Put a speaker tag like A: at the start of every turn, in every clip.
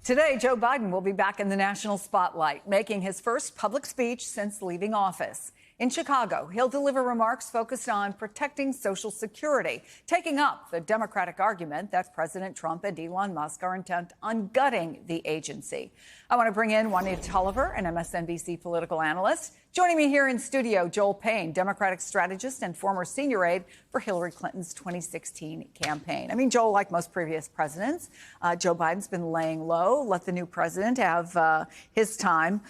A: Today, Joe Biden will be back in the national spotlight, making his first public speech since leaving office. In Chicago, he'll deliver remarks focused on protecting Social Security, taking up the Democratic argument that President Trump and Elon Musk are intent on gutting the agency. I want to bring in Juanita Tolliver, an MSNBC political analyst. Joining me here in studio, Joel Payne, Democratic strategist and former senior aide for Hillary Clinton's 2016 campaign. I mean, Joel, like most previous presidents, Joe Biden's been laying low, let the new president have his time.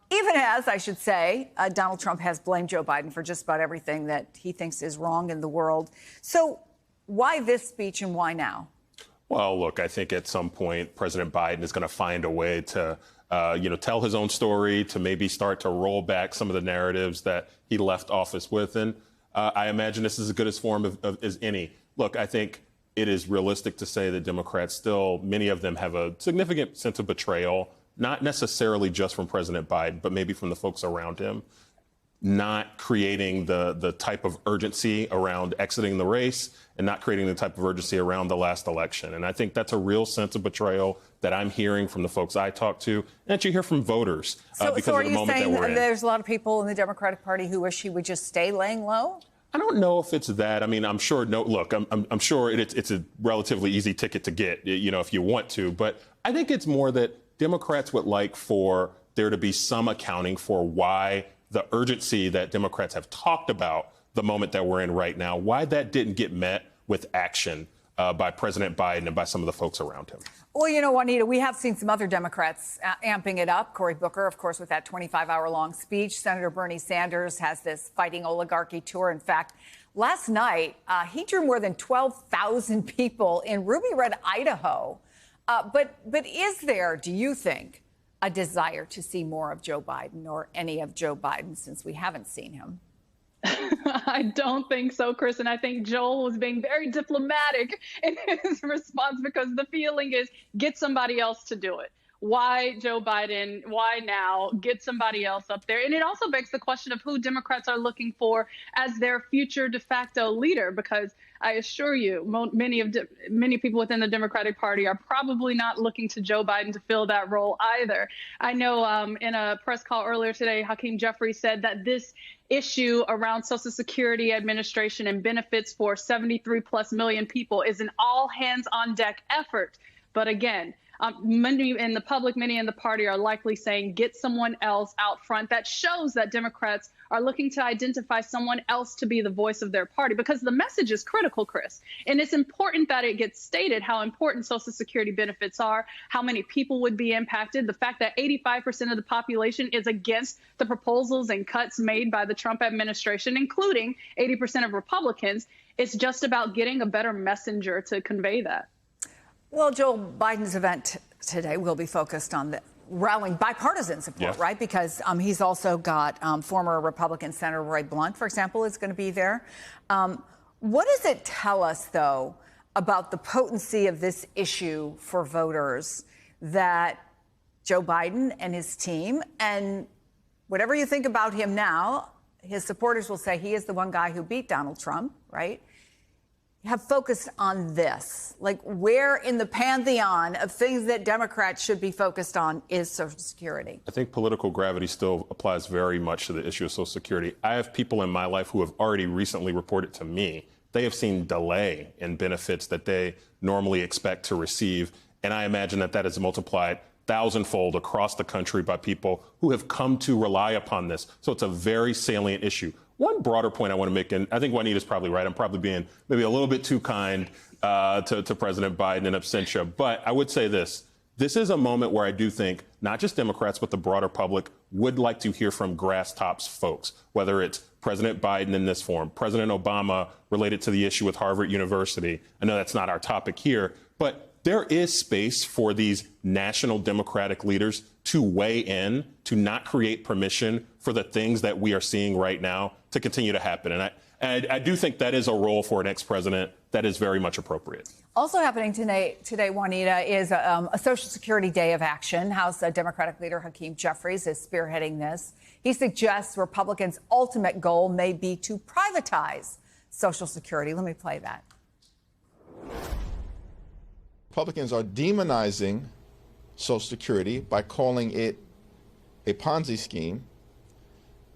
A: Even as, I should say, Donald Trump has blamed Joe Biden for just about everything that he thinks is wrong in the world. So why this speech and why now?
B: Well, look, I think at some point, President Biden is going to find a way to, tell his own story, to maybe start to roll back some of the narratives that he left office with. And I imagine this is as good a form as any. Look, I think it is realistic to say that Democrats still, many of them have a significant sense of betrayal, not necessarily just from President Biden, but maybe from the folks around him, not creating the type of urgency around exiting the race and not creating the type of urgency around the last election. And I think that's a real sense of betrayal that I'm hearing from the folks I talk to and that you hear from voters because of the moment that we're in. So are you saying
A: there's a lot of people in the Democratic Party who wish he would just stay laying low?
B: I don't know if it's that. I mean, I'm sure. No, look, I'm sure it's a relatively easy ticket to get, if you want to. But I think it's more that Democrats would like for there to be some accounting for why the urgency that Democrats have talked about the moment that we're in right now, why that didn't get met with action by President Biden and by some of the folks around him.
A: Well, Juanita, we have seen some other Democrats amping it up. Cory Booker, of course, with that 25-hour-long speech. Senator Bernie Sanders has this fighting oligarchy tour. In fact, last night, he drew more than 12,000 people in Ruby Red, Idaho. But is there, do you think, a desire to see more of Joe Biden or any of Joe Biden since we haven't seen him?
C: I don't think so, Chris. And I think Joel was being very diplomatic in his response because the feeling is get somebody else to do it. Why Joe Biden? Why now? Get somebody else up there. And it also begs the question of who Democrats are looking for as their future de facto leader, because I assure you, many people within the Democratic Party are probably not looking to Joe Biden to fill that role either. I know in a press call earlier today, Hakeem Jeffries said that this issue around Social Security Administration and benefits for 73 plus million people is an all hands on deck effort. But again, many in the public, many in the party are likely saying get someone else out front. That shows that Democrats are looking to identify someone else to be the voice of their party, because the message is critical, Chris. And it's important that it gets stated how important Social Security benefits are, how many people would be impacted. The fact that 85% of the population is against the proposals and cuts made by the Trump administration, including 80% of Republicans. It's just about getting a better messenger to convey that.
A: Well, Joe Biden's event today will be focused on the rallying bipartisan support, right? Because he's also got former Republican Senator Roy Blunt, for example, is going to be there. What does it tell us, though, about the potency of this issue for voters that Joe Biden and his team, and whatever you think about him now, his supporters will say he is the one guy who beat Donald Trump, right? Have focused on this? Like, where in the pantheon of things that Democrats should be focused on is Social Security?
B: I think political gravity still applies very much to the issue of Social Security. I have people in my life who have already recently reported to me they have seen delay in benefits that they normally expect to receive. And I imagine that is multiplied thousandfold across the country by people who have come to rely upon this. So it's a very salient issue. One broader point I want to make, and I think Juanita's probably right, I'm probably being maybe a little bit too kind to President Biden in absentia, but I would say this. This is a moment where I do think not just Democrats, but the broader public would like to hear from grass tops folks, whether it's President Biden in this form, President Obama related to the issue with Harvard University. I know that's not our topic here, but there is space for these national Democratic leaders to weigh in, to not create permission for the things that we are seeing right now to continue to happen. And I do think that is a role for an ex-president that is very much appropriate.
A: Also happening today, Juanita, is a Social Security Day of Action. House Democratic leader Hakeem Jeffries is spearheading this. He suggests Republicans' ultimate goal may be to privatize Social Security. Let me play that.
D: Republicans are demonizing Social Security by calling it a Ponzi scheme.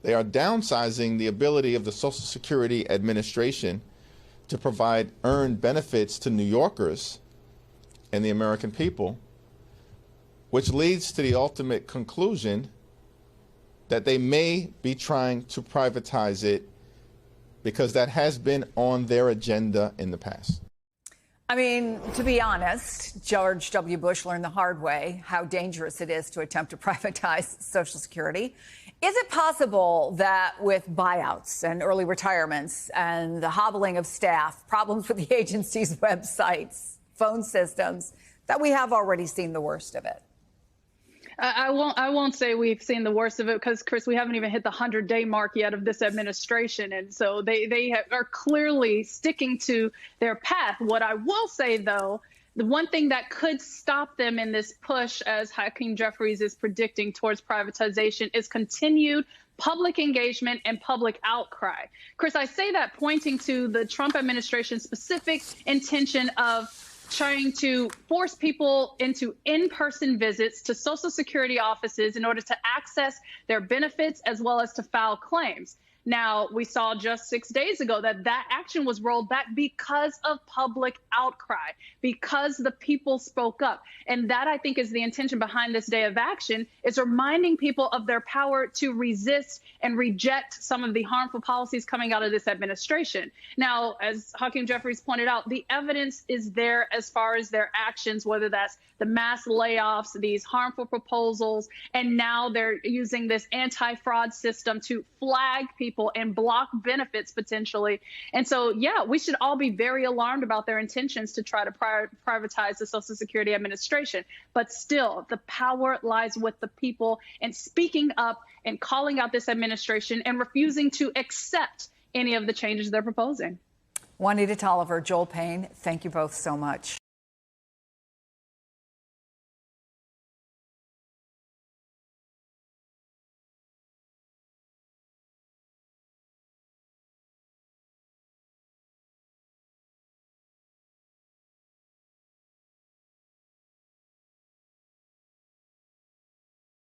D: They are downsizing the ability of the Social Security Administration to provide earned benefits to New Yorkers and the American people, which leads to the ultimate conclusion that they may be trying to privatize it, because that has been on their agenda in the past.
A: I mean, to be honest, George W. Bush learned the hard way how dangerous it is to attempt to privatize Social Security. Is it possible that with buyouts and early retirements and the hobbling of staff, problems with the agency's websites, phone systems, that we have already seen the worst of it?
C: I won't say we've seen the worst of it, because, Chris, we haven't even hit the 100-day mark yet of this administration. And so they are clearly sticking to their path. What I will say, though, the one thing that could stop them in this push, as Hakeem Jeffries is predicting, towards privatization is continued public engagement and public outcry. Chris, I say that pointing to the Trump administration's specific intention of trying to force people into in-person visits to Social Security offices in order to access their benefits as well as to file claims. Now, we saw just 6 days ago that action was rolled back because of public outcry, because the people spoke up. And that, I think, is the intention behind this day of action, is reminding people of their power to resist and reject some of the harmful policies coming out of this administration. Now, as Hakeem Jeffries pointed out, the evidence is there as far as their actions, whether that's the mass layoffs, these harmful proposals, and now they're using this anti-fraud system to flag people and block benefits potentially. And so, yeah, we should all be very alarmed about their intentions to try to privatize the Social Security Administration. But still, the power lies with the people, and speaking up and calling out this administration and refusing to accept any of the changes they're proposing.
A: Juanita Tolliver, Joel Payne, thank you both so much.